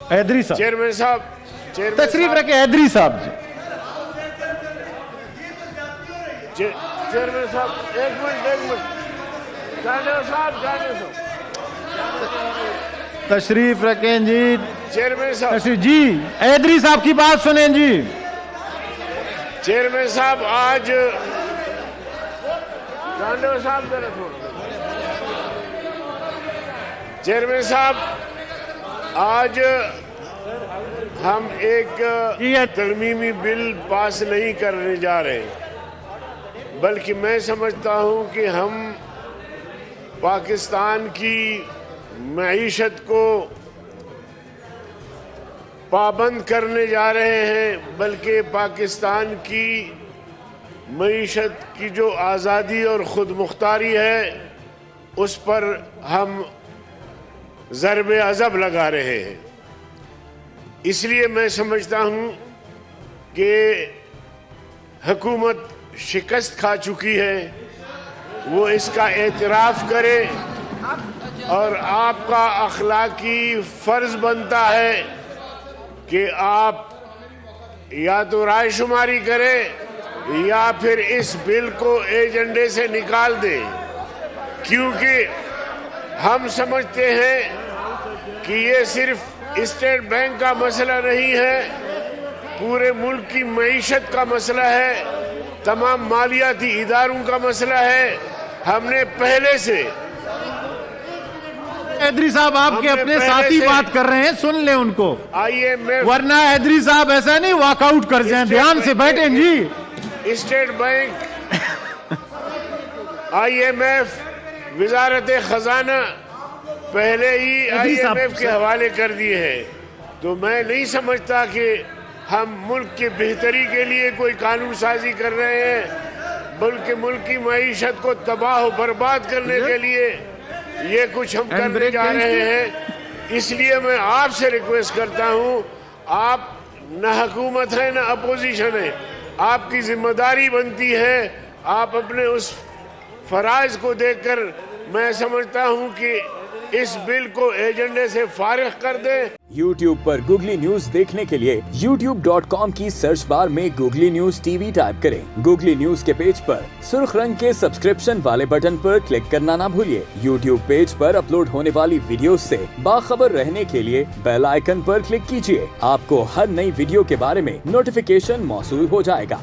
हैदरी साहब चेयरमैन साहब तशरीफ रखे। हैदरी साहब जी चेयरमैन साहब एक मिनट जाने दो। तशरीफ रखें जी। चेयरमैन साहब तशरीफ जी, हैदरी साहब की बात सुनें जी। चेयरमैन साहब आज जाने दो साहब जरा थोड़ा। चेयरमैन साहब आज हम एक तरमीमी बिल पास नहीं करने जा रहे, बल्कि मैं समझता हूं कि हम पाकिस्तान की मईशत को पाबंद करने जा रहे हैं, बल्कि पाकिस्तान की मईशत की जो आज़ादी और ख़ुद मुख्तारी है उस पर हम ज़रब अज़ब लगा रहे हैं। इसलिए मैं समझता हूँ कि हुकूमत शिकस्त खा चुकी है, वो इसका एतराफ़ करे और आपका अखलाकी फ़र्ज़ बनता है कि आप या तो राय शुमारी करें या फिर इस बिल को एजेंडे से निकाल दें, क्योंकि हम समझते हैं कि ये सिर्फ स्टेट बैंक का मसला नहीं है, पूरे मुल्क की मईशत का मसला है, तमाम मालियाती इदारों का मसला है। हमने पहले से हैदरी साहब आपके अपने साथी बात कर रहे हैं, सुन ले उनको, IMF वरना हैदरी साहब ऐसा नहीं वॉकआउट कर जाएं। ध्यान से बैठें जी। स्टेट बैंक, IMF, वजारत खजाना पहले ही IMF के हवाले कर दिए हैं, तो मैं नहीं समझता कि हम मुल्क की बेहतरी के लिए कोई कानून साजी कर रहे हैं, बल्कि मुल्क की मईशत को तबाह और बर्बाद करने के लिए ये कुछ हम करने जा रहे हैं। इसलिए मैं आपसे रिक्वेस्ट करता हूँ, आप न हुकूमत है न अपोजिशन है, आपकी जिम्मेदारी बनती है, आप अपने उस फराइज को देखकर मैं समझता हूँ कि इस बिल को एजेंडे से फारिग कर दें। YouTube पर गूगली न्यूज देखने के लिए youtube.com की सर्च बार में गूगली न्यूज टीवी टाइप करें। गूगली न्यूज के पेज पर सुर्ख रंग के सब्सक्रिप्शन वाले बटन पर क्लिक करना ना भूलिए। YouTube पेज पर अपलोड होने वाली वीडियोस से बाखबर रहने के लिए बेल आइकन पर क्लिक कीजिए। आपको हर नई वीडियो के बारे में नोटिफिकेशन मौसूल हो जाएगा।